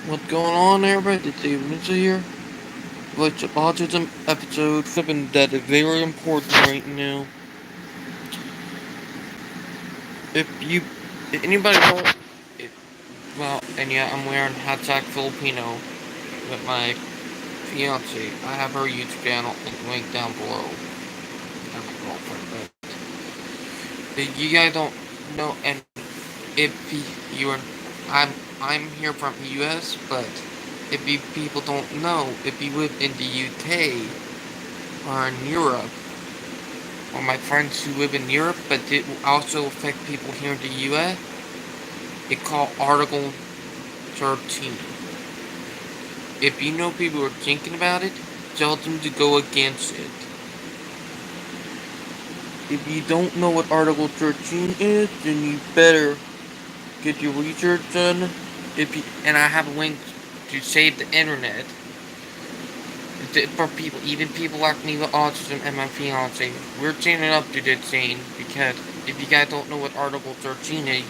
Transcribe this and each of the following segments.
What's going on, everybody? It's David Mitchell here. It's Autism episode. Something that is very important right now. If you, if anybody know, and yeah, I'm wearing hashtag Filipino with my fiance. I have her YouTube channel link down below. Not my girlfriend, but if you guys don't know, and if you're, I'm, I'm here from the U.S., but if you people don't know, if you live in the UK or in Europe, or my friends who live in Europe, but it will also affect people here in the US. It's called Article 13. If you know people who are thinking about it, tell them to go against it. If you don't know what Article 13 is, then you better get your research done. And I have a link to save the internet. For people, even people like me with autism and my fiance, we're chaining up to this thing because if you guys don't know what Article 13 is,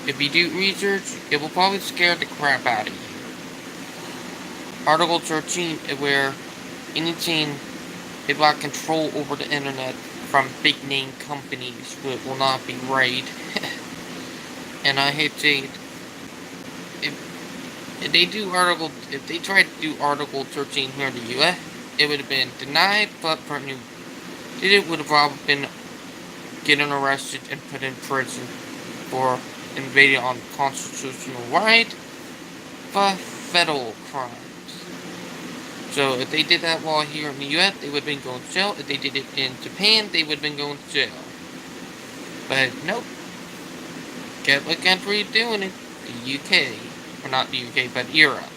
if you do research, it will probably scare the crap out of you. Article 13 is where anything is like control over the internet from big name companies will not be right. And I hate to say it, if they tried to do Article 13 here in the US, it would have been denied, but for new did it would have probably been getting arrested and put in prison for invading on constitutional right for federal crimes. So if they did that while here in the US, they would have been going to jail. If they did it in Japan, they would have been going to jail. But nope. Guess what country is doing it? The UK. Or not the UK, but Europe.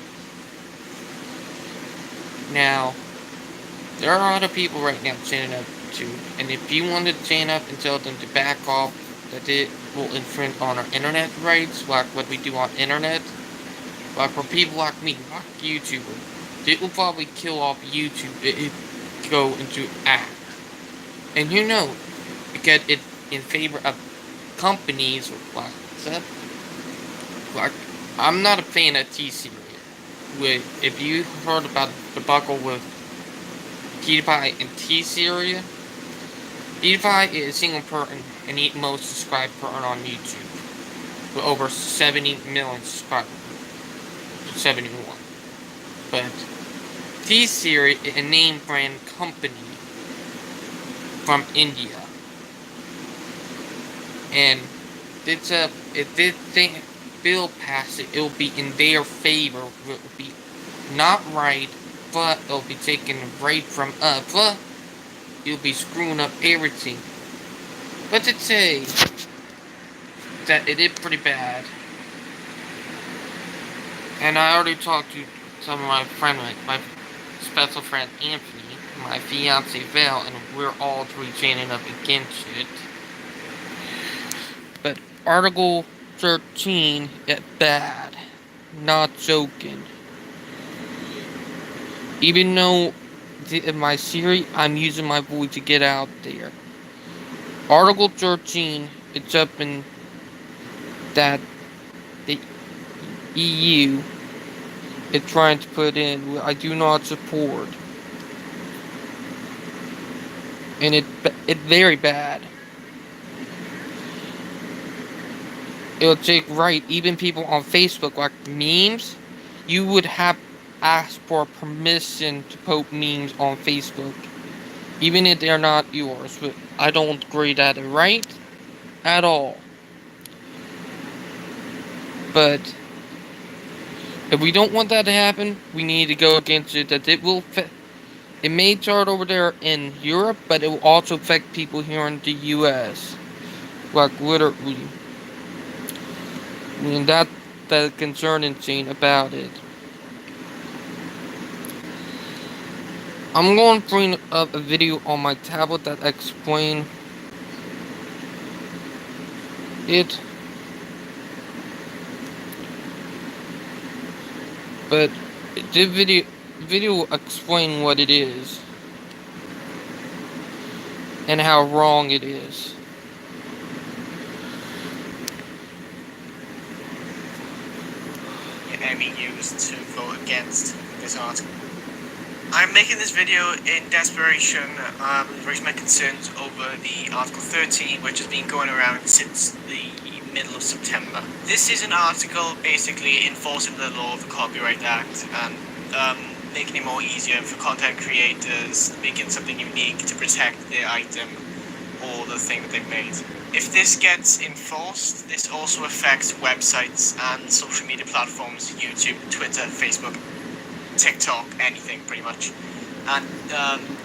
Now, there are other people right now standing up to, and if you want to stand up and tell them to back off, that it will infringe on our internet rights, like what we do on internet, like for people like me, like YouTubers, it will probably kill off YouTube if it go into act. And you know, because it's in favor of companies like that. Like, I'm not a fan of T-Series. If you heard about the debacle with PewDiePie and T-Series, PewDiePie is a single person and the most subscribed person on YouTube with over 70 million subscribers. 71. But T-Series is a name brand company from India. And if this thing bill passes, it will be in their favor. It will be not right, but it'll be taken right from us. But you'll be screwing up everything. But to say that it is pretty bad. And I already talked to some of my friends, like my special friend Anthony, my fiance Val, and we're all three standing up against it. But Article 13 is bad. Not joking. Even though in my series, I'm using my voice to get out there. Article 13, it's up in that the EU is trying to put in. I do not support. And it's very bad. It'll take right, even people on Facebook, like memes, you would have asked for permission to post memes on Facebook. Even if they're not yours. But I don't agree that it's right at all. But if we don't want that to happen, we need to go against it. That it may start over there in Europe, but it will also affect people here in the US. Like literally. I mean, that's the concerning thing about it. I'm going to bring up a video on my tablet that explains it. But the video will explain what it is and how wrong it is. MEUs to vote against this article. I'm making this video in desperation to raise my concerns over the Article 13, which has been going around since the middle of September. This is an article basically enforcing the law of the Copyright Act and making it more easier for content creators, making something unique to protect their item or the thing that they've made. If this gets enforced, this also affects websites and social media platforms, YouTube, Twitter, Facebook, TikTok, anything pretty much. And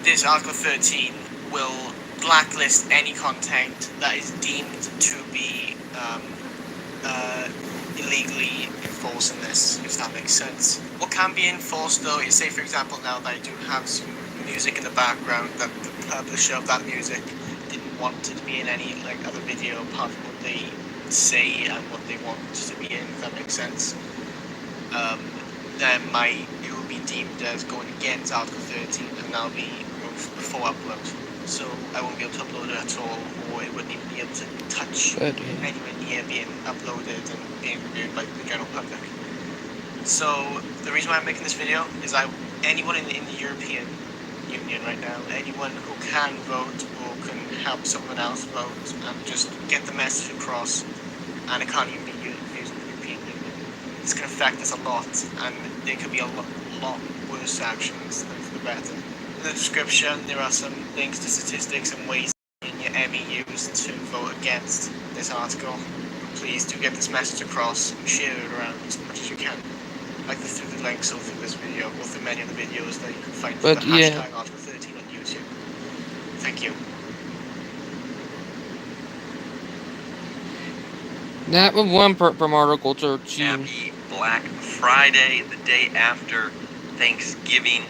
this Article 13 will blacklist any content that is deemed to be illegally enforcing this, if that makes sense. What can be enforced though is, say for example now that I do have some music in the background that the publisher of that music didn't want it to be in any other video apart from what they say and what they want it to be in, if that makes sense. Then it will be deemed as going against Article 13 and that'll be removed before upload. So I won't be able to upload it at all, or it wouldn't even be able to touch anywhere near being uploaded and being reviewed by the general public. So the reason why I'm making this video is anyone in the European Union right now, anyone who can vote or can help someone else vote and just get the message across, and it can't even be used in the European Union. This can affect us a lot, and there could be a lot worse actions than for the better. In the description, there are some links to statistics and ways in your MEUs to vote against this article. Please do get this message across and share it around as much as you can. Like through the links or through this video, or through many other videos that you can find through the hashtag Article 13 on YouTube. Thank you. That was one part from Article 13. Happy Black Friday, the day after Thanksgiving.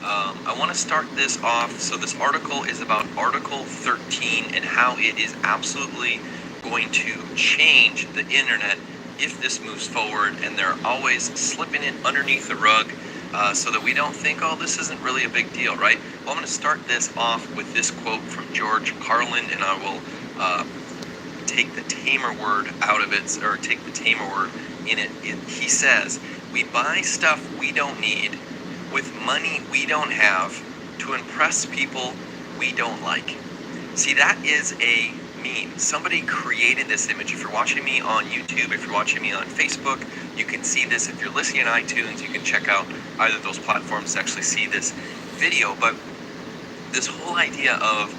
I want to start this off. So this article is about Article 13 and how it is absolutely going to change the internet if this moves forward, and they're always slipping it underneath the rug so that we don't think, oh, this isn't really a big deal, right? Well, I'm going to start this off with this quote from George Carlin, and I will take the tamer word out of it, or take the tamer word in it. He says, "We buy stuff we don't need with money we don't have to impress people we don't like." See, that is a meme. Somebody created this image. If you're watching me on YouTube, if you're watching me on Facebook, you can see this. If you're listening on iTunes, you can check out either of those platforms to actually see this video. But this whole idea of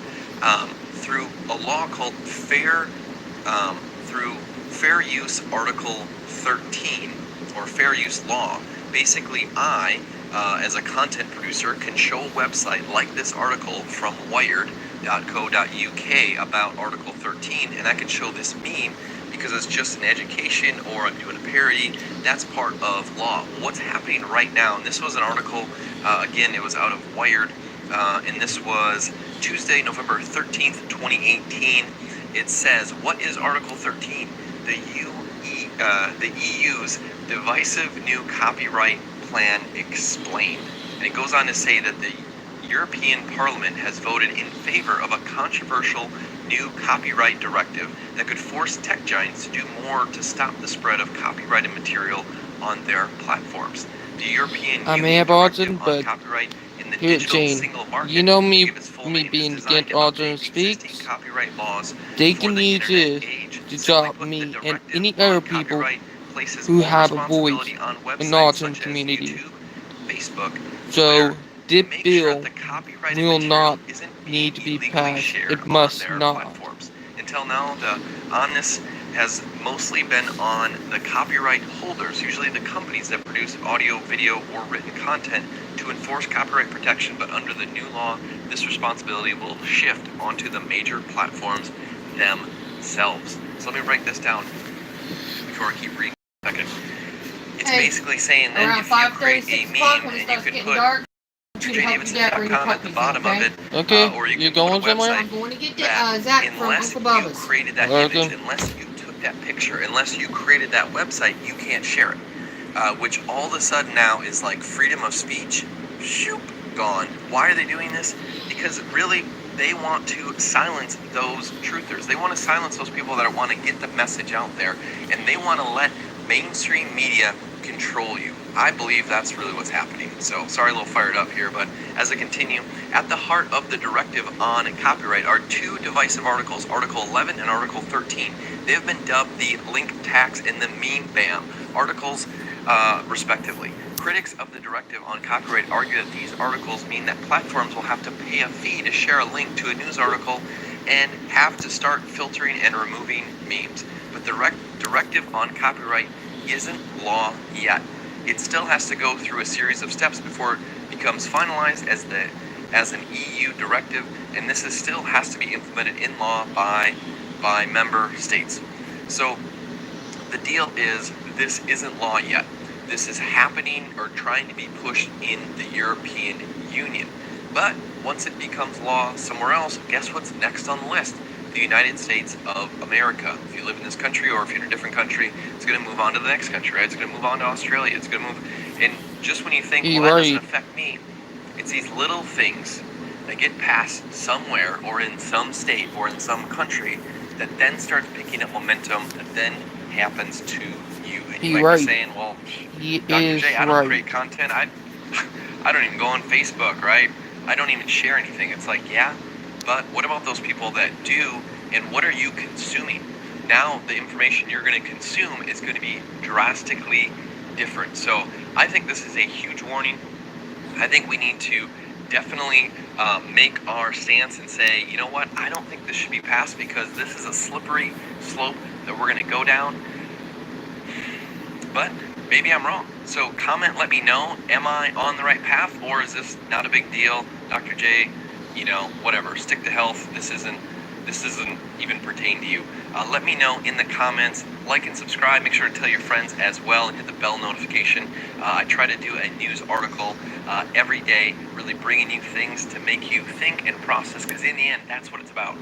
through a law called Fair Use Article 13, or Fair Use Law, basically as a content producer, can show a website like this article from wired.co.uk about Article 13, and I can show this meme because it's just an education, or I'm doing a parody. That's part of law. What's happening right now, and this was an article, again, it was out of Wired, and this was Tuesday, November 13th, 2018. It says, what is Article 13? The EU's divisive new copyright plan explained. And it goes on to say that the European Parliament has voted in favor of a controversial new copyright directive that could force tech giants to do more to stop the spread of copyrighted material on their platforms. The European Union Directive on Copyright in the Digital Single Market, you know me being against autism speaks, copyright laws. They can use this to stop me and any other people who have a voice in the autism community. YouTube, Facebook, so this bill sure will not need to be passed. It must not. Platforms. Until now, the onus has mostly been on the copyright holders, usually the companies that produce audio, video, or written content, to enforce copyright protection. But under the new law, this responsibility will shift onto the major platforms themselves. So let me break this down before I keep reading. It's basically saying that if you create a meme and you can put JDavidson.com at the bottom of it, or you can going put a somewhere? website I'm going to get that unless you created that image, unless you took that picture, unless you created that website, you can't share it. Which all of a sudden now is like freedom of speech, shoop, gone. Why are they doing this? Because really, they want to silence those truthers. They want to silence those people that want to get the message out there, and they want to let mainstream media control you. I believe that's really what's happening. So, sorry, a little fired up here, but as I continue, at the heart of the directive on copyright are two divisive articles, Article 11 and Article 13. They have been dubbed the link tax and the meme ban articles, respectively. Critics of the directive on copyright argue that these articles mean that platforms will have to pay a fee to share a link to a news article and have to start filtering and removing memes. But the directive on copyright isn't law yet. It still has to go through a series of steps before it becomes finalized as an EU directive, and this still has to be implemented in law by member states. So the deal is, this isn't law yet. This is happening or trying to be pushed in the European Union. But once it becomes law somewhere else, guess what's next on the list? The United States of America. If you live in this country or if you're in a different country, it's going to move on to the next country, right? It's going to move on to Australia. It's going to move. And just when you think, well, that doesn't affect me, it's these little things that get passed somewhere or in some state or in some country that then starts picking up momentum that then happens to you. And you might be saying, well, Dr. J, I don't create content. I don't even go on Facebook, right? I don't even share anything. It's like, yeah, but what about those people that do, and what are you consuming? Now the information you're going to consume is going to be drastically different. So I think this is a huge warning. I think we need to definitely make our stance and say, you know what, I don't think this should be passed because this is a slippery slope that we're going to go down. But maybe I'm wrong. So comment, let me know, am I on the right path, or is this not a big deal? Dr. J, you know, whatever, stick to health. This isn't even pertain to you. Let me know in the comments. Like and subscribe. Make sure to tell your friends as well and hit the bell notification. I try to do a news article every day, really bringing you things to make you think and process, because in the end, that's what it's about.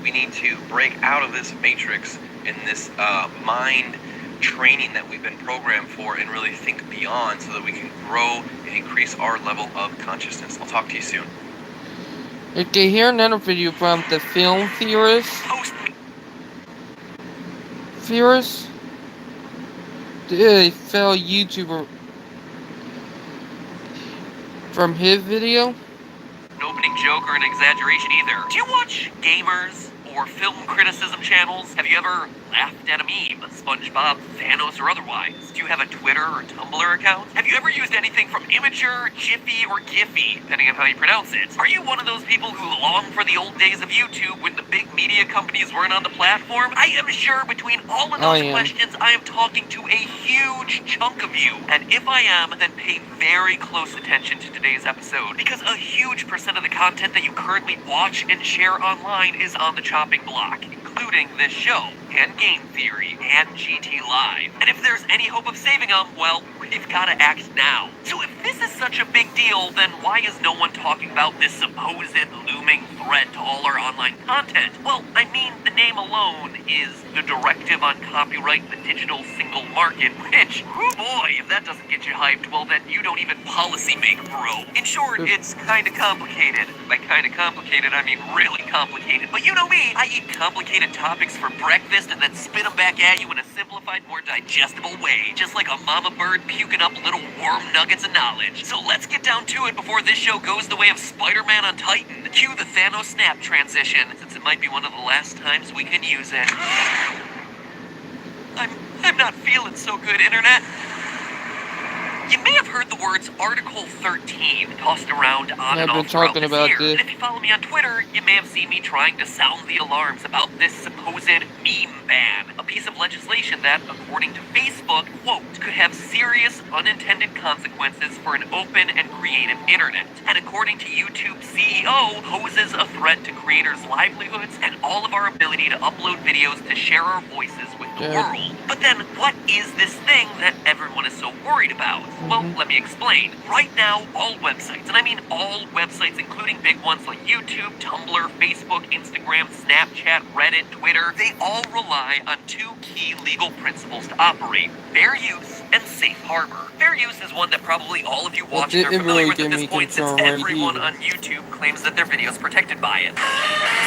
We need to break out of this matrix and this mind training that we've been programmed for and really think beyond so that we can grow and increase our level of consciousness. I'll talk to you soon. Okay, here another video from the film theorist. The fellow YouTuber, from his video. An opening joke or an exaggeration either. Do you watch gamers or film criticism channels? Have you ever laughed at a meme, SpongeBob, Thanos, or otherwise? Do you have a Twitter or Tumblr account? Have you ever used anything from Imgur, Jiffy, or Giphy, depending on how you pronounce it? Are you one of those people who long for the old days of YouTube when the big media companies weren't on the platform? I am sure between all of those questions, I am talking to a huge chunk of you. And if I am, then pay very close attention to today's episode, because a huge percent of the content that you currently watch and share online is on the chopping block, including this show, and Game Theory, and GT Live. And if there's any hope of saving them, well, we've got to act now. So if this is such a big deal, then why is no one talking about this supposed looming threat to all our online content? Well, I mean, the name alone is the Directive on Copyright in the Digital Single Market, which, oh boy, if that doesn't get you hyped, well then you don't even policy make, bro. In short, it's kinda complicated. By kinda complicated, I mean really complicated. But you know me, I eat complicated topics for breakfast and then spit them back at you in a simplified, more digestible way. Just like a mama bird puking up little worm nuggets of knowledge. So let's get down to it before this show goes the way of Spider-Man on Titan. Cue the Thanos snap transition, since it might be one of the last times we can use it. I'm not feeling so good, Internet. You may have heard the words Article 13 tossed around on and off throughout this year. And if you follow me on Twitter, you may have seen me trying to sound the alarms about this supposed meme ban. A piece of legislation that, according to Facebook, quote, could have serious unintended consequences for an open and creative internet. And according to YouTube CEO, poses a threat to creators' livelihoods and all of our ability to upload videos to share our voices with the world. But then, what is this thing that everyone is so worried about? Well, let me explain. Right now, all websites, and I mean all websites, including big ones like YouTube, Tumblr, Facebook, Instagram, Snapchat, Reddit, Twitter, they all rely on two key legal principles to operate: fair use and safe harbor. Fair use is one that probably all of you watching are familiar with at this point, since everyone on YouTube claims that their video is protected by it.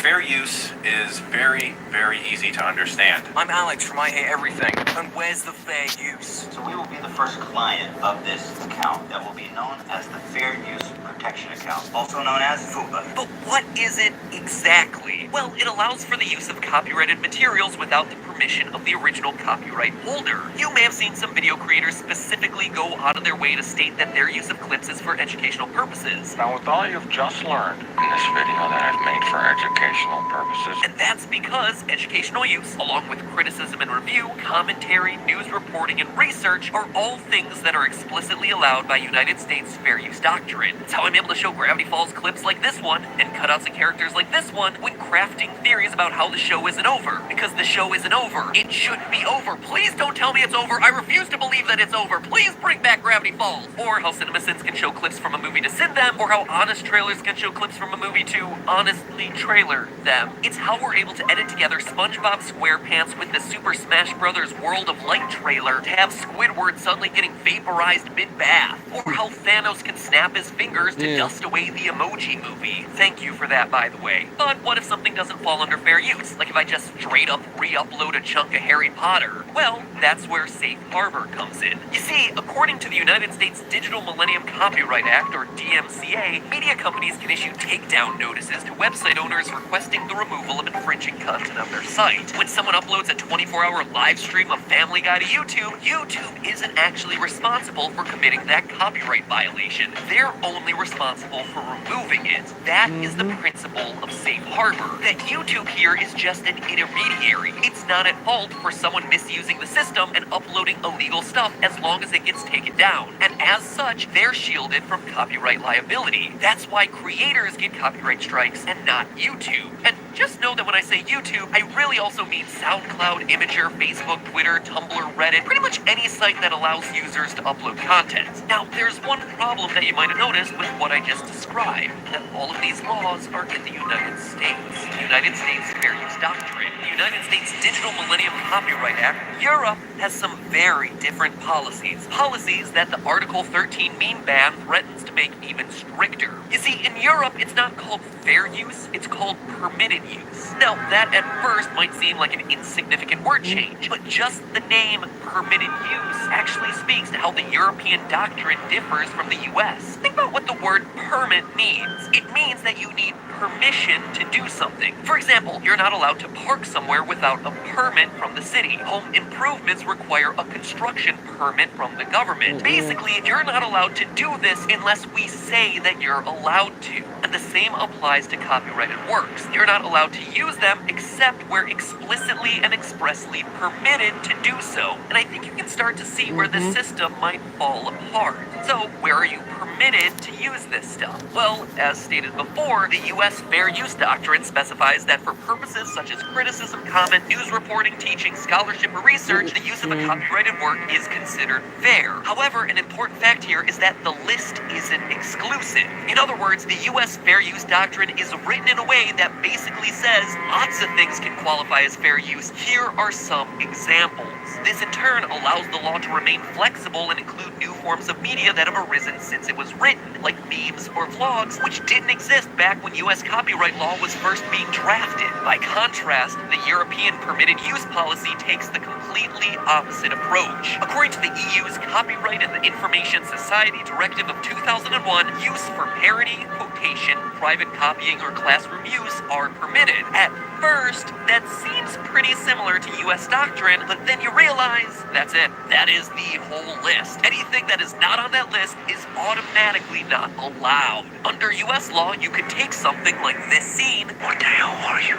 Fair use is very, very easy to understand. I'm Alex from might hit everything. And where's the fair use? So we will be the first client of this account that will be known as the Fair Use Protection Account, also known as FUPA. But what is it exactly? Well, it allows for the use of copyrighted materials without the permission of the original copyright holder. You may have seen some video creators specifically go out of their way to state that their use of clips is for educational purposes. Now, with all you've just learned in this video that I've made for educational purposes, And that's because educational use, along with criticism and review, commentary, news reporting, and research, are all things that are explicitly allowed by United States fair use doctrine. It's how I'm able to show Gravity Falls clips like this one, and cutouts of characters like this one, when crafting theories about how the show isn't over. Because the show isn't over. It shouldn't be over. Please don't tell me it's over. I refuse to believe that it's over. Please bring back Gravity Falls. Or how CinemaSins can show clips from a movie to sin them, or how honest trailers can show clips from a movie to honestly trailer them. It's how we're able to edit together SpongeBob SquarePants with the Super Smash Bros. World of Light trailer to have Squidward suddenly getting vaporized mid-bath. Or how Thanos can snap his fingers to dust away the Emoji Movie. Thank you for that, by the way. But what if something doesn't fall under fair use? Like if I just straight up re-upload a chunk of Harry Potter? Well, that's where Safe Harbor comes in. You see, according to the United States Digital Millennium Copyright Act, or DMCA, media companies can issue takedown notices to website owners requesting the removal of infringing content on their site. When someone uploads a 24-hour live stream of Family Guy to YouTube, YouTube isn't actually responsible for committing that copyright violation. They're only responsible for removing it. That is the principle of Safe Harbor. That YouTube here is just an intermediary. It's not at fault for someone misusing the system and uploading illegal stuff as long as it gets taken down. And as such, they're shielded from copyright liability. That's why creators get copyright strikes and not YouTube. And just know that when I say YouTube, I really also mean SoundCloud, Imager, Facebook, Twitter, Tumblr, Reddit, pretty much any site that allows users to upload content. Now, there's one problem that you might have noticed with what I just described, that all of these laws are in the United States. The United States Fair Use Doctrine, the United States Digital Millennium Copyright Act. Europe has some very different policies. Policies that the Article 13 meme ban threatens to make even stricter. You see, in Europe, it's not called fair use, it's called permitted use. Now, that at first might seem like an insignificant word change, but just the name permitted use actually speaks to how the European doctrine differs from the US. Think about what the word permit means. It means that you need permission to do something. For example, you're not allowed to park somewhere without a permit from the city. Home improvements require a construction permit from the government. Basically, you're not allowed to do this unless we say that you're allowed to. And the same applies to copyrighted works. You're not allowed to use them except where explicitly and expressly permitted to do so. And I think you can start to see where the system might fall apart. So, where are you permitted to use this stuff? Well, as stated before, the U.S. Fair Use Doctrine specifies that for purposes such as criticism, comment, news reporting, teaching, scholarship, or research, the use of a copyrighted work is considered fair. However, an important fact here is that the list isn't exclusive. In other words, the U.S. Fair Use Doctrine is written in a way that basically says lots of things can qualify as fair use. Here are some examples. This in turn allows the law to remain flexible and include new forms of media that have arisen since it was written, like memes or vlogs, which didn't exist back when U.S. copyright law was first being drafted. By contrast, the European permitted use policy takes the completely opposite approach. According to the EU's Copyright and the Information Society Directive of 2001, use for parody, quotation, private copying, or classroom use are permitted. At first, that seems pretty similar to U.S. doctrine, but then you realize that's it. That is the whole list. Anything that is not on that list is automatically not allowed. Under U.S. law, you could take something like this scene. What the hell are you?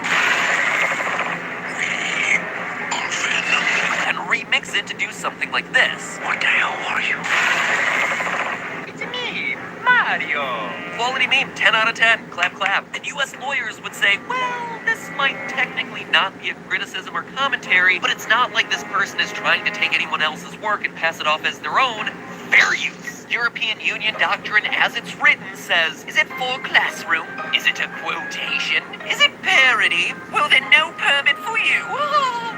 And remix it to do something like this. What the hell are you? It's me, Mario. Quality meme, 10 out of 10. Clap, clap. And U.S. lawyers would say, well, this might technically not be a criticism or commentary, but it's not like this person is trying to take anyone else's work and pass it off as their own. Fair use. European Union doctrine as it's written says, is it for classroom? Is it a quotation? Is it parody? Well, then no permit for you.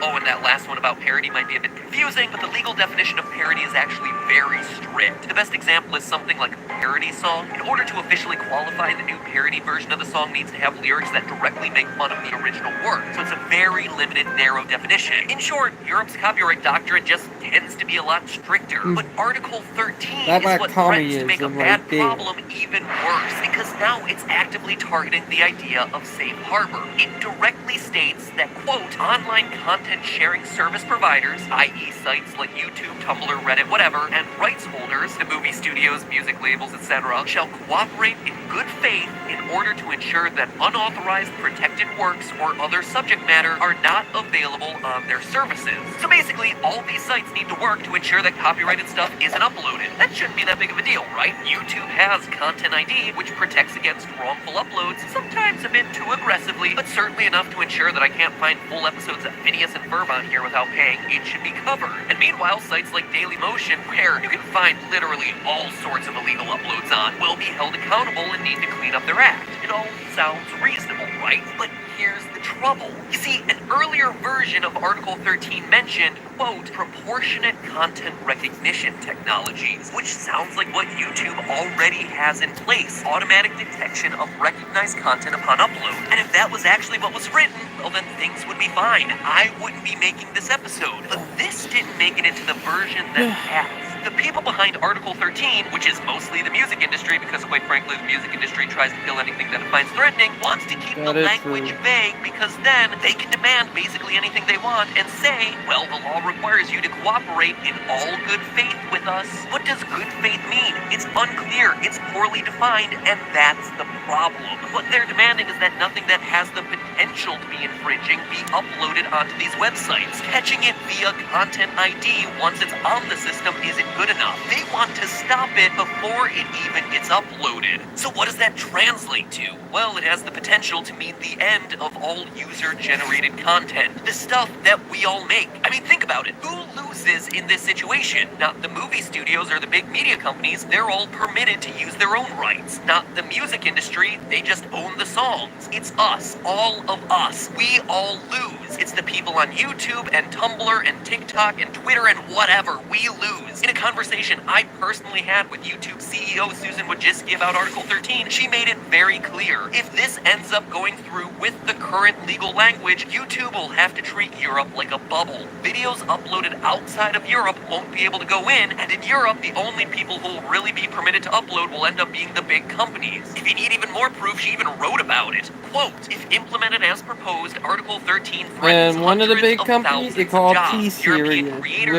Oh, and that last one about parody might be a bit confusing, but the legal definition of parody is actually very strict. The best example is something like a parody song. In order to officially qualify, the new parody version of the song needs to have lyrics that directly make fun of the original work, so it's a very limited, narrow definition. In short, Europe's copyright doctrine just tends to be a lot stricter, but Article 13 That's is what what threatens to make a communism bad right there. problem even worse, because now it's actively targeting the idea of safe harbor. It directly states that, quote, online content sharing service providers, i.e. sites like YouTube, Tumblr, Reddit, whatever, and rights holders, the movie studios, music labels, etc., shall cooperate in good faith in order to ensure that unauthorized protected works or other subject matter are not available on their services. So basically, all these sites need to work to ensure that copyrighted stuff isn't uploaded. That shouldn't be that big of a deal, right? YouTube has Content ID, which protects against wrongful uploads, sometimes a bit too aggressively, but certainly enough to ensure that I can't find full episodes of Phineas and Ferb on here without paying. It should be covered. And meanwhile, sites like Dailymotion, where you can find literally all sorts of illegal uploads on, will be held accountable and need to clean up their act. It all sounds reasonable, right? But here's the trouble. You see, an earlier version of Article 13 mentioned, quote, proportionate content recognition technologies, which sounds like what YouTube already has in place. Automatic detection of recognized content upon upload. And if that was actually what was written, well then things would be fine. I wouldn't be making this episode. But this didn't make it into the version that has. The people behind Article 13, which is mostly the music industry, because quite frankly the music industry tries to kill anything that it finds threatening, wants to keep the language vague because then they can demand basically anything they want and say, well, the law requires you to cooperate in all good faith with us. What does good faith mean? It's unclear, it's poorly defined, and that's the problem. What they're demanding is that nothing that has the potential to be infringing be uploaded onto these websites. Catching it via Content ID once it's on the system isn't good enough. They want to stop it before it even gets uploaded. So what does that translate to? Well, it has the potential to mean the end of all user-generated content. The stuff that we all make. I mean, think about it. Who loses in this situation? Not the movie studios or the big media companies. They're all permitted to use their own rights. Not the music industry. They just own the songs. It's us. All of us. We all lose. It's the people on YouTube and Tumblr and TikTok and Twitter and whatever. We lose. In a conversation I personally had with YouTube CEO Susan Wojcicki about Article 13, she made it very clear. If this ends up going through with the current legal language, YouTube will have to treat Europe like a bubble. Videos uploaded outside of Europe won't be able to go in, and in Europe, the only people who will really be permitted to upload will end up being the big companies. If you need even more proof, she even wrote about it. Quote, if implemented as proposed, Article 13 threatens And one of the big companies, they call T-Series,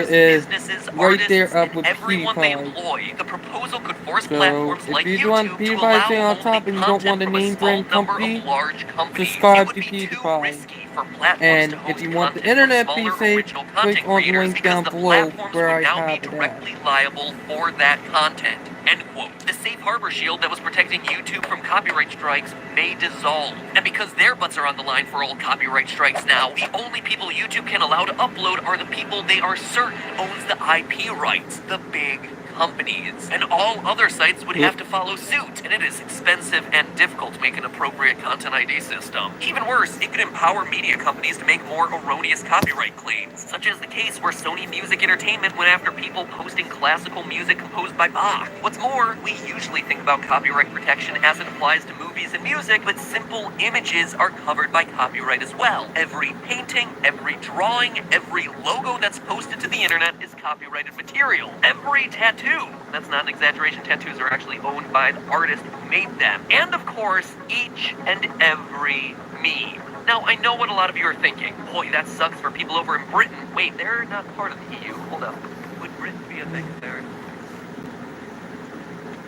is right there up with everyone they PewDiePie. employ. The proposal could force So, platforms if like you want YouTube to PewDiePie allow staying on only top and you don't want content a from a name small brand number company, of large companies. subscribe It would to be too PewDiePie. risky for platforms And to if host you want the content from internet smaller be safe, original click content on the creators link because down the below platforms where would I now have be it directly liable for that content. End quote. The safe harbor shield that was protecting YouTube from copyright strikes may dissolve. And because their butts are on the line for all copyright strikes now, the only people YouTube can allow to upload are the people they are certain owns the IP rights, the big companies. And all other sites would have to follow suit, and it is expensive and difficult to make an appropriate Content ID system. Even worse, it could empower media companies to make more erroneous copyright claims, such as the case where Sony Music Entertainment went after people posting classical music composed by Bach. What's more, we usually think about copyright protection as it applies to movies and music, but simple images are covered by copyright as well. Every painting, every drawing, every logo that's posted to the internet is copyrighted material. Every tattoo. That's not an exaggeration. Tattoos are actually owned by the artist who made them. And of course, each and every meme. Now, I know what a lot of you are thinking. Boy, that sucks for people over in Britain. Wait, they're not part of the EU. Hold up. Would Britain be a thing there?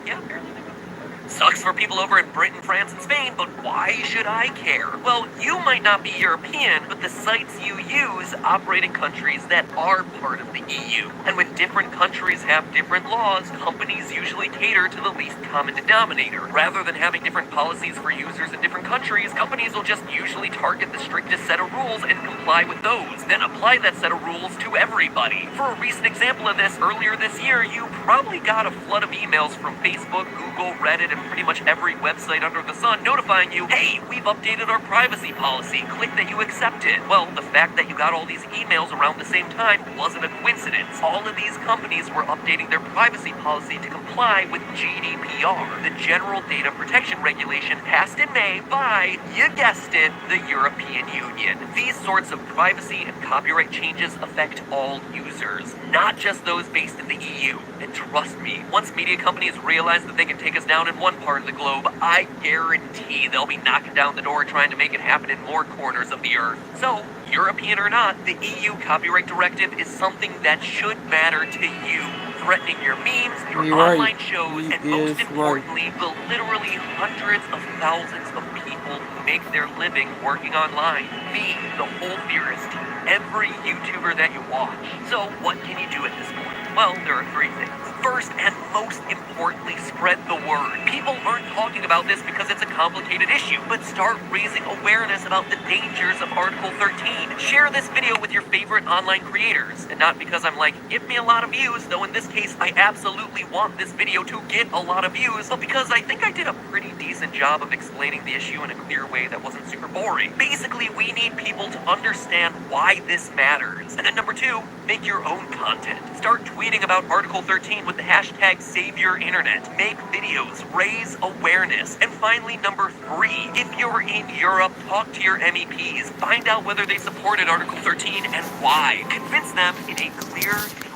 Yeah, apparently they would. Sucks for people over in Britain, France, and Spain, but why should I care? Well, you might not be European, but the sites you use operate in countries that are part of the EU. And when different countries have different laws, companies usually cater to the least common denominator. Rather than having different policies for users in different countries, companies will just usually target the strictest set of rules and comply with those, then apply that set of rules to everybody. For a recent example of this, earlier this year, you probably got a flood of emails from Facebook, Google, Reddit, and pretty much every website under the sun notifying you, hey, we've updated our privacy policy, click that you accept it. Well, the fact that you got all these emails around the same time wasn't a coincidence. All of these companies were updating their privacy policy to comply with GDPR, the General Data Protection Regulation passed in May by, you guessed it, the European Union. These sorts of privacy and copyright changes affect all users, not just those based in the EU. And trust me, once media companies realize that they can take us down in one part of the globe, I guarantee they'll be knocking down the door trying to make it happen in more corners of the earth. So, European or not, the EU copyright directive is something that should matter to you. Threatening your memes, your You're right. online shows, He and most is importantly, the literally hundreds of thousands of people who make their living working online. Me, the whole Theorist team, every YouTuber that you watch. So, what can you do at this point? Well, there are three things. First and most importantly, spread the word. People aren't talking about this because it's a complicated issue, but start raising awareness about the dangers of Article 13. Share this video with your favorite online creators. And not because I'm like, give me a lot of views, though in this case, I absolutely want this video to get a lot of views, but because I think I did a pretty decent job of explaining the issue in a clear way that wasn't super boring. Basically, we need people to understand why this matters. And then number two, make your own content. Start tweeting about Article 13 with the hashtag #SaveYourInternet. Make videos, raise awareness. And finally, number three, if you're in Europe, talk to your MEPs. Find out whether they supported Article 13 and why. Convince them in a clear,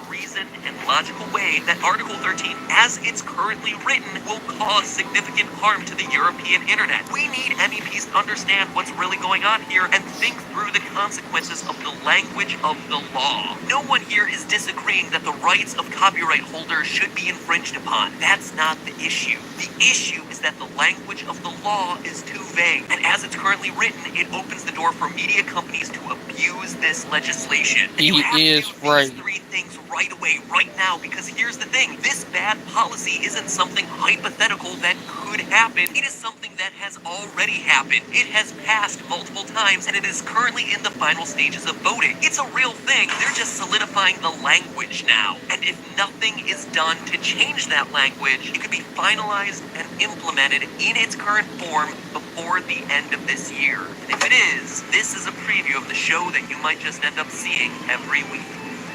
reasoned, and logical way that Article 13, as it's currently written, will cause significant harm to the European internet. We need MEPs to understand what's really going on here and think through the consequences of the language of the law. No one here is disagreeing that the rights of copyright holders should be infringed upon. That's not the issue. The issue is that the language of the law is too vague, and as it's currently written, it opens the door for media companies to abuse this legislation. And you have to do these three things right away, right now, because here's the thing, this bad policy isn't something hypothetical that could happen. It is something that has already happened. It has passed multiple times, and it is currently in the final stages of voting. It's a real thing. They're just solidifying the language now. And if nothing is done to change that language, it could be finalized and implemented in its current form before the end of this year. And if it is, this is a preview of the show that you might just end up seeing every week.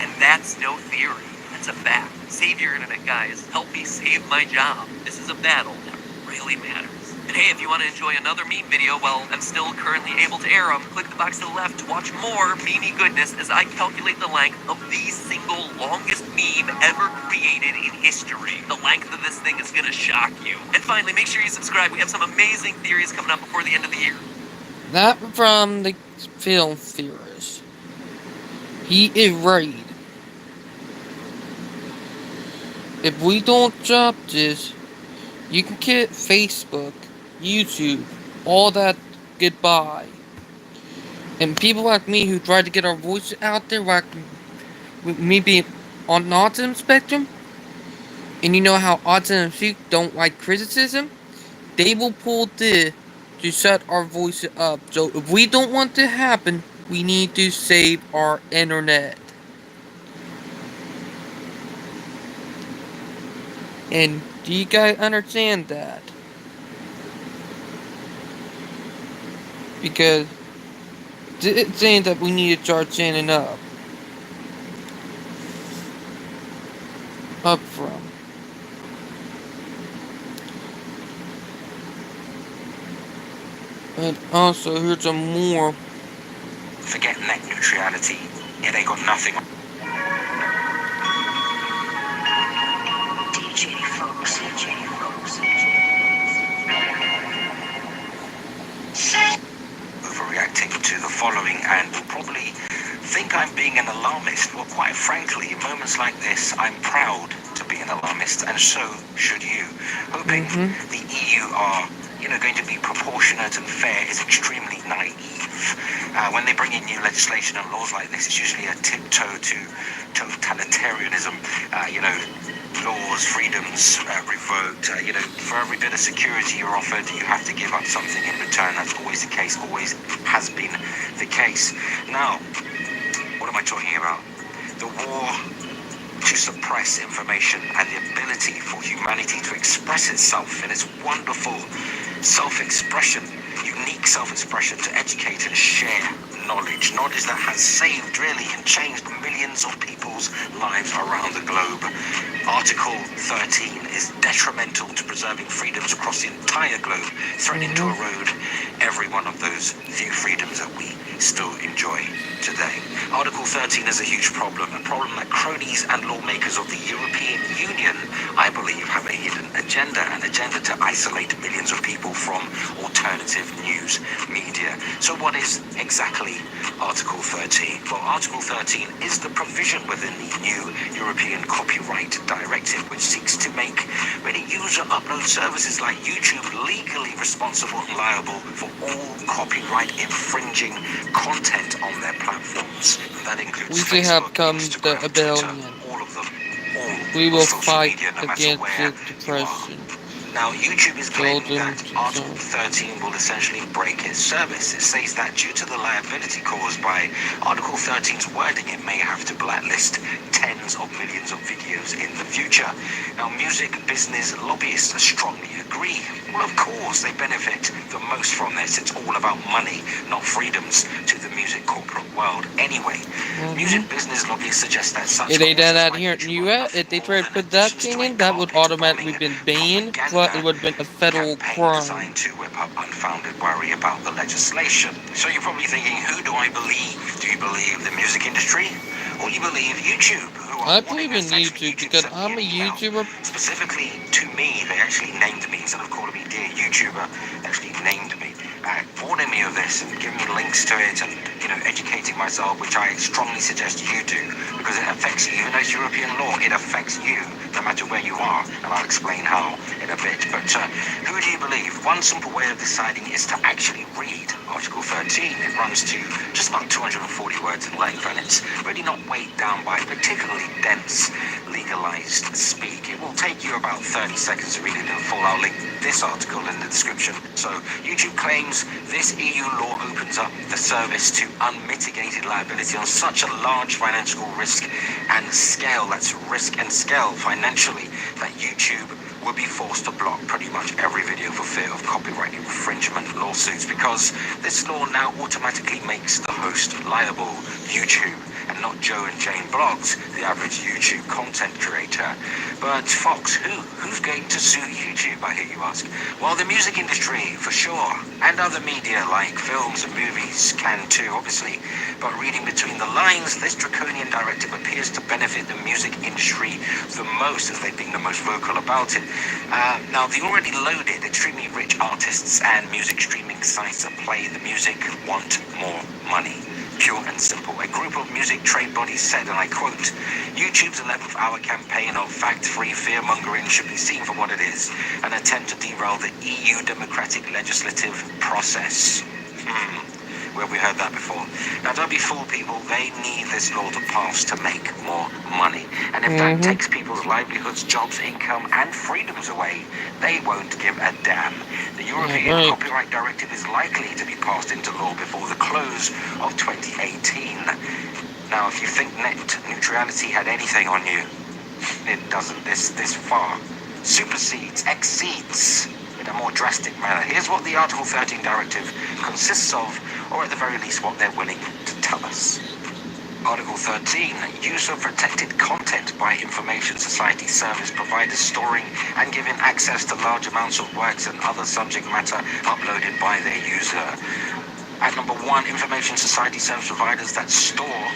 And that's no theory. That's a fact. Save your internet, guys. Help me save my job. This is a battle that really matters. And hey, if you want to enjoy another meme video while I'm still currently able to air them, click the box to the left to watch more meme goodness as I calculate the length of the single longest meme ever created in history. The length of this thing is gonna shock you. And finally, make sure you subscribe. We have some amazing theories coming up before the end of the year. That from the film theorist. He is right. If we don't drop this, you can get Facebook, YouTube, all that goodbye. And people like me who try to get our voices out there, like me being on the autism spectrum, and you know how autism people don't like criticism, they will pull this to shut our voices up. So if we don't want to happen, we need to save our internet. And do you guys understand that? Because it's saying that we need to start standing up from. And also, here's some more. Forget net neutrality. Yeah, they got nothing. Overreacting to the following and will probably think I'm being an alarmist. Well, quite frankly, in moments like this, I'm proud to be an alarmist, and so should you. Hoping the EU are, going to be proportionate and fair is extremely naive. When they bring in new legislation and laws like this, it's usually a tiptoe to totalitarianism. Laws, freedoms revoked. For every bit of security you're offered, you have to give up something in return. That's always the case, always has been the case. Now, what am I talking about? The war to suppress information and the ability for humanity to express itself in its wonderful self-expression, unique self-expression, to educate and share knowledge that has saved really and changed millions of people's lives around the globe. Article 13 is detrimental to preserving freedoms across the entire globe, threatening to erode every one of those few freedoms that we still enjoy today. Article 13 is a huge problem, a problem that cronies and lawmakers of the European Union, I believe, have a hidden agenda, an agenda to isolate millions of people from alternative news media. So what is exactly Article 13? Well, Article 13 is the provision within the new European Copyright Directive, which seeks to make many user upload services like YouTube legally responsible and liable for all copyright infringing content on their platforms. That includes We have Facebook, come Instagram, the Twitter, rebellion. all of them. All We of will social fight media, no matter against where the you are. depression. Now, YouTube is Told claiming them that to Article don't. 13 will essentially break its service. It says that due to the liability caused by Article 13's wording, it may have to blacklist tens of millions of videos in the future. Now, music business lobbyists strongly agree. Well, of course, they benefit the most from this. It's all about money, not freedoms to the music corporate world. Anyway, music business lobbyists suggest that such If they did causes that like here in the YouTube are US, if they nothing more tried to than put that additions thing to a in, that would automatically carpet-bombing been banned. Well, propaganda it would have been a federal campaign crime. designed to whip up unfounded worry about the legislation. So you're probably thinking, who do I believe? Do you believe the music industry? Or you believe YouTube, who are I warning believe in us? Actually, YouTube because sent me I'm an a email YouTuber. specifically to me. They actually named me instead of calling me dear YouTuber. They actually named me, warning me of this and giving me links to it and educating myself, which I strongly suggest you do because it affects you. Even though it's European law, it affects you no matter where you are, and I'll explain how in a bit. But who do you believe? One simple way of deciding is to actually read Article 13. It runs to just about 240 words in length, and it's really not weighed down by particularly dense legalized speak. It will take you about 30 seconds to read it in full. I'll link this article in the description. So YouTube claims this EU law opens up the service to unmitigated liability on such a large financial risk and scale, that's risk and scale financially, that YouTube will be forced to block pretty much every video for fear of copyright infringement lawsuits, because this law now automatically makes the host liable, YouTube, and not Joe and Jane blogs, the average YouTube content creator. But Fox, who's going to sue YouTube, I hear you ask? Well, the music industry, for sure, and other media like films and movies can too, obviously. But reading between the lines, this draconian directive appears to benefit the music industry the most, as they've been the most vocal about it. Now, the already loaded, extremely rich artists and music streaming sites that play the music want more money. Pure and simple. A group of music trade bodies said, and I quote, YouTube's 11th hour campaign of fact-free fear-mongering should be seen for what it is, an attempt to derail the EU democratic legislative process. Where we heard that before. Now, don't be fooled, people. They need this law to pass to make more money. And if that takes people's livelihoods, jobs, income, and freedoms away, they won't give a damn. The European Copyright Directive is likely to be passed into law before the close of 2018. Now, if you think net neutrality had anything on you, it doesn't. This far supersedes, exceeds in a more drastic manner. Here's what the Article 13 Directive consists of, or at the very least what they're willing to tell us. Article 13, use of protected content by information society service providers storing and giving access to large amounts of works and other subject matter uploaded by their user. At number 1, information society service providers that store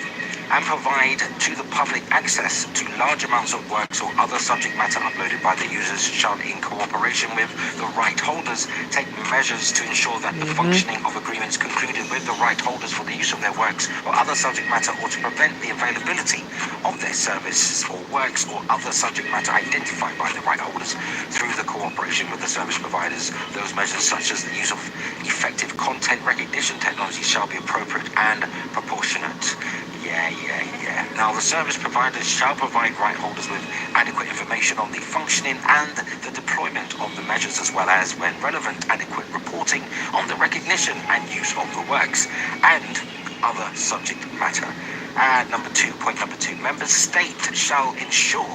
and provide to the public access to large amounts of works or other subject matter uploaded by the users shall, in cooperation with the right holders, take measures to ensure that the functioning of agreements concluded with the right holders for the use of their works or other subject matter, or to prevent the availability of their services or works or other subject matter identified by the right holders through the cooperation with the service providers. Those measures, such as the use of effective content recognition technology, shall be appropriate and proportionate. Yeah. Now, the service providers shall provide right holders with adequate information on the functioning and the deployment of the measures, as well as, when relevant, adequate reporting on the recognition and use of the works and other subject matter. Point number two, member states shall ensure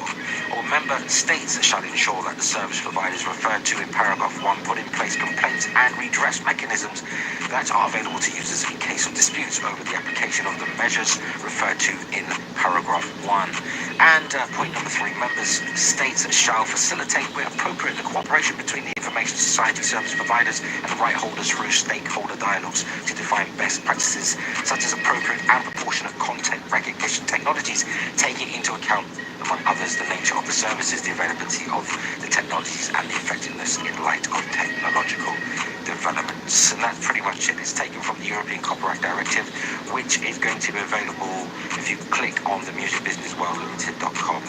that the service providers referred to in paragraph 1 put in place complaints and redress mechanisms that are available to users in case of disputes over the application of the measures referred to in paragraph 1. And point number 3, member states shall facilitate where appropriate the cooperation between the information society service providers and right holders through stakeholder dialogues to define best practices such as appropriate and proportionate content recognition technologies, taking into account, among others, the nature of the services, the availability of the technologies, and the effectiveness in light of technological developments. And that's pretty much it. It's taken from the European Copyright Directive, which is going to be available if you click on the musicbusinessworldlimited.com,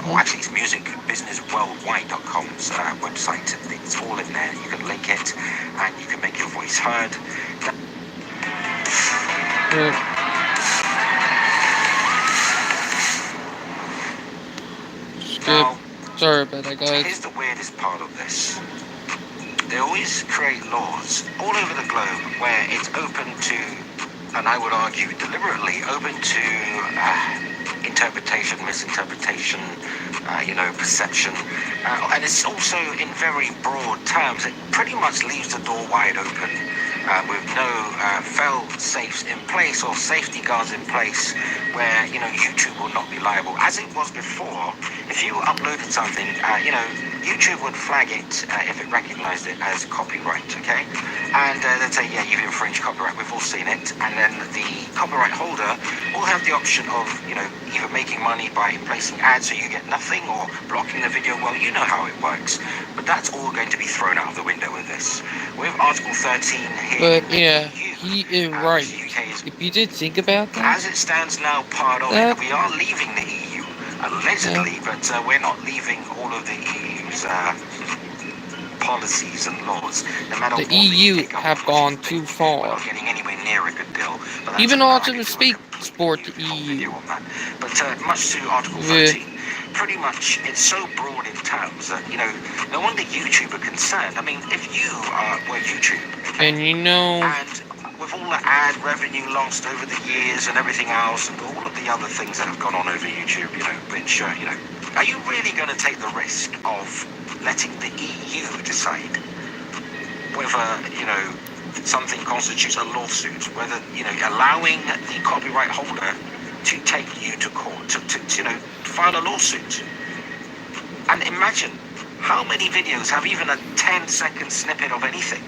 or actually it's musicbusinessworldwide.com's website. It's all in there. You can link it, and you can make your voice heard. Now, sorry about that, guys. Here's the weirdest part of this. They always create laws all over the globe where it's open to, and I would argue deliberately, open to interpretation, misinterpretation, perception. And it's also in very broad terms. It pretty much leaves the door wide open with no fail-safes in place or safety guards in place where, YouTube will not be liable. As it was before, if you uploaded something, YouTube would flag it if it recognized it as copyright, okay? And they'd say, yeah, you've infringed copyright. We've all seen it. And then the copyright holder will have the option of, either making money by placing ads so you get nothing or blocking the video. Well, you know how it works. But that's all going to be thrown out of the window with this. With Article 13 here. But yeah, he is right. If you did think about that. As it stands now, part of it, we are leaving the EU, allegedly, but we're not leaving all of the EU's policies and laws. No matter the EU have gone too far. We're not getting anywhere near a good deal. Even Autism speak sport the EU. But much to Article 13. Pretty much, it's so broad in terms that, no wonder YouTube are concerned. I mean, if you were YouTube, and and with all the ad revenue lost over the years and everything else, and all of the other things that have gone on over YouTube, which, are you really going to take the risk of letting the EU decide whether, something constitutes a lawsuit, whether, allowing the copyright holder to take you to court, to file a lawsuit? And imagine how many videos have even a 10-second snippet of anything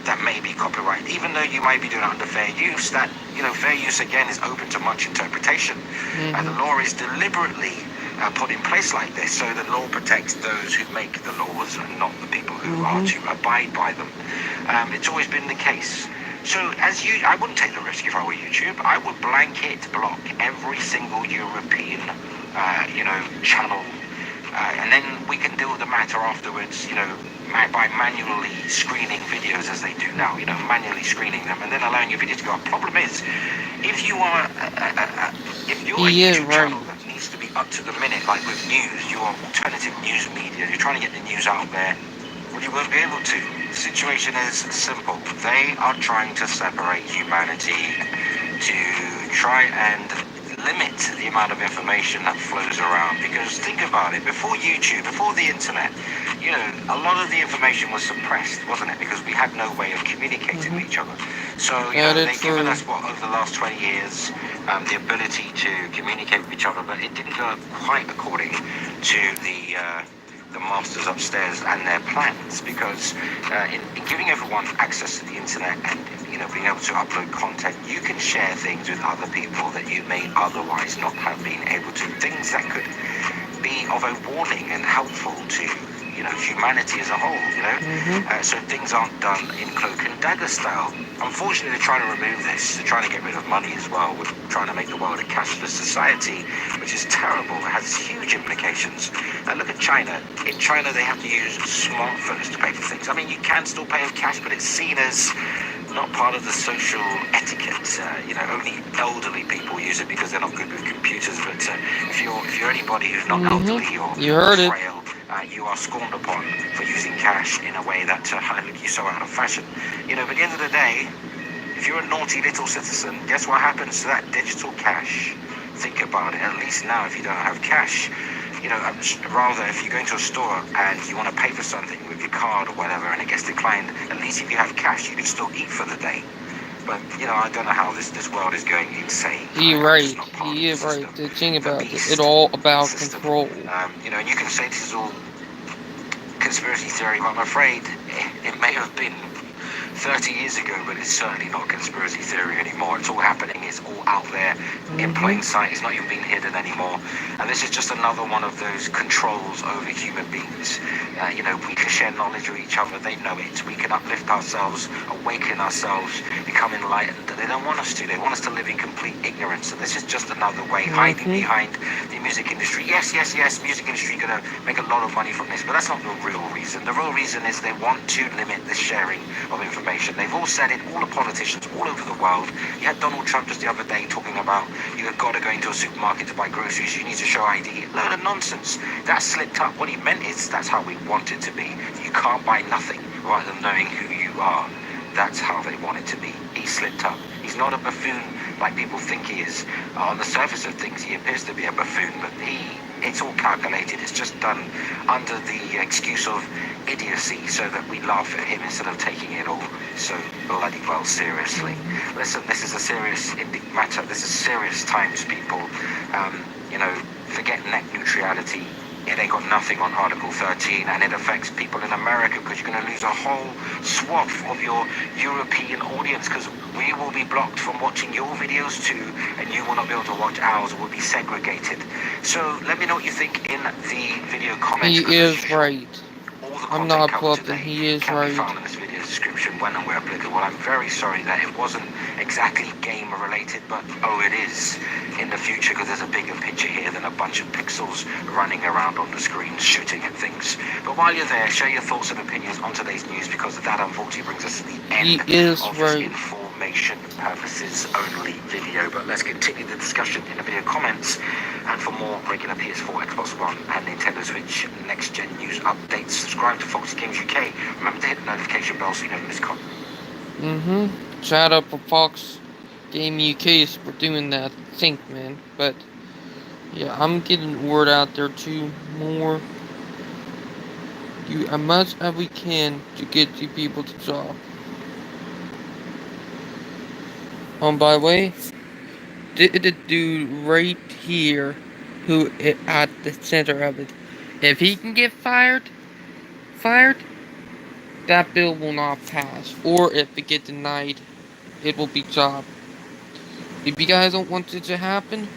that may be copyright, even though you might be doing it under fair use. That, fair use again is open to much interpretation. And the law is deliberately put in place like this, so the law protects those who make the laws and not the people who are to abide by them. It's always been the case. So I wouldn't take the risk if I were YouTube. I would blanket block every single European, channel, and then we can deal with the matter afterwards, by manually screening videos as they do now, manually screening them and then allowing your videos to go up. Problem is, if you're a YouTube channel that needs to be up to the minute, like with news, you're alternative news media, you're trying to get the news out there, well, you won't be able to. The situation is simple. They are trying to separate humanity to try and limit the amount of information that flows around. Because think about it, before YouTube, before the internet, a lot of the information was suppressed, wasn't it? Because we had no way of communicating with each other. So, they've given us, over the last 20 years, the ability to communicate with each other, but it didn't go quite according to the masters upstairs and their plans, because in giving everyone access to the internet and being able to upload content, you can share things with other people that you may otherwise not have been able to, things that could be of a warning and helpful to humanity as a whole. So things aren't done in cloak and dagger style. Unfortunately, they're trying to remove this. They're trying to get rid of money as well. We're trying to make the world a cashless society, which is terrible. It has huge implications. Look at China. In China, they have to use smartphones to pay for things. I mean, you can still pay with cash, but it's seen as not part of the social etiquette. Only elderly people use it because they're not good with computers. But if you're anybody who's not elderly or frail, you are scorned upon for using cash in a way that you're so out of fashion. But at the end of the day, if you're a naughty little citizen, guess what happens to that digital cash? think about it. At least now, if you don't have cash, rather if you go into a store and you want to pay for something with your card or whatever and it gets declined, at least if you have cash, you can still eat for the day. But I don't know how this world is going insane. You're I'm just right. not part of You're the right. system. The thing The about it, it's beast all about system. control. And you can say this is all conspiracy theory, but I'm afraid it may have been 30 years ago, but it's certainly not conspiracy theory anymore. It's all happening. It's all out there in plain sight. It's not even being hidden anymore. And this is just another one of those controls over human beings. We can share knowledge with each other. They know it. We can uplift ourselves, awaken ourselves, become enlightened. They don't want us to. They want us to live in complete ignorance. And this is just another way, hiding behind the music industry. Yes, music industry going to make a lot of money from this, but that's not the real reason. The real reason is they want to limit the sharing of information. They've all said it, all the politicians all over the world. You had Donald Trump just the other day talking about you've got to go into a supermarket to buy groceries, you need to show ID. Load of nonsense. That slipped up. What he meant is that's how we want it to be. You can't buy nothing rather than knowing who you are. That's how they want it to be. He slipped up. He's not a buffoon like people think he is. On the surface of things, he appears to be a buffoon, but it's all calculated. It's just done under the excuse of idiocy so that we laugh at him instead of taking it all so bloody well seriously. Listen, this is a serious matter. This is serious times, people. Forget net neutrality. It ain't got nothing on Article 13, and it affects people in America because you're going to lose a whole swath of your European audience because we will be blocked from watching your videos too, and you will not be able to watch ours. We'll be segregated. So let me know what you think in the video comments. He is right. All the I'm content not covered bluffing. today He is can be right. found in this video's description when and where applicable. I'm very sorry that it wasn't exactly game related, but it is in the future because there's a bigger picture here than a bunch of pixels running around on the screen shooting at things. But while you're there, share your thoughts and opinions on today's news because that unfortunately brings us to the end of this information purposes only video. But let's continue the discussion in the video comments. And for more regular PS4, Xbox One and Nintendo Switch next gen news updates, subscribe to Foxy Games UK. Remember to hit the notification bell so you never miss content. Shout out for Fox Game UK for doing that. Think, man. But yeah, I'm getting word out there too more. Do as much as we can to get you people to job. By the way, the dude right here, who at the center of it, if he can get fired, that bill will not pass. Or if it gets denied, it will be job. If you guys don't want it to happen,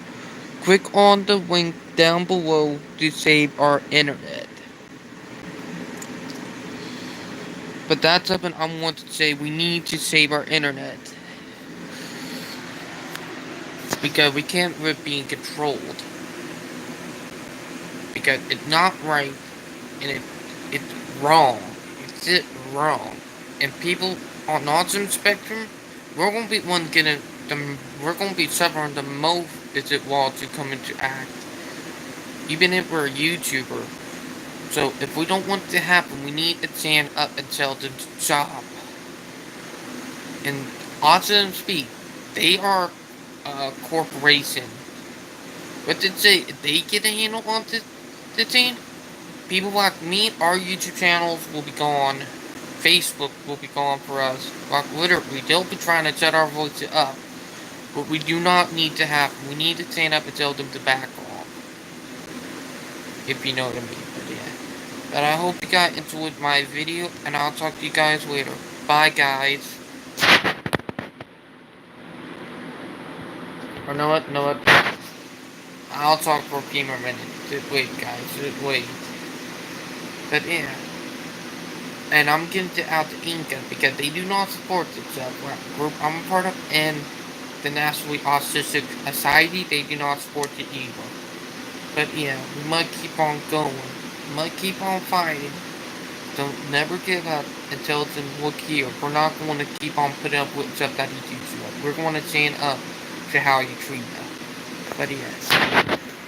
click on the link down below to save our internet. But that's something I want to say. We need to save our internet. Because we can't live being controlled. Because it's not right. And it's wrong. It's wrong. And people on autism spectrum, we're gonna be one getting them. We're gonna be suffering the most as it will to come into act. Even if we're a YouTuber. So if we don't want it to happen, we need to stand up and tell them to stop. And Autism Speak, they are a corporation. But to say if they get a handle on the thing, people like me, our YouTube channels will be gone. Facebook will be gone for us. Like literally, they'll be trying to shut our voices up. But we do not need to happen. We need to stand up and tell them to back off. If you know what I mean. But yeah. But I hope you guys enjoyed my video, and I'll talk to you guys later. Bye, guys. Or know what? I'll talk for a few more minutes. Just wait, guys. Just wait. But yeah. And I'm getting out to Inca because they do not support this group I'm a part of, and the National Autistic Society, they do not support it either. But yeah, we might keep on going. We might keep on fighting. Don't never give up and tell them, look here, we're not going to keep on putting up with stuff that he teaches you. We're going to stand up to how you treat them. But yes.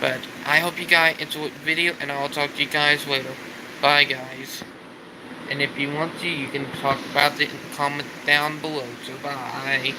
But I hope you guys enjoyed the video, and I'll talk to you guys later. Bye, guys. And if you want to, you can talk about it in the comments down below. So bye.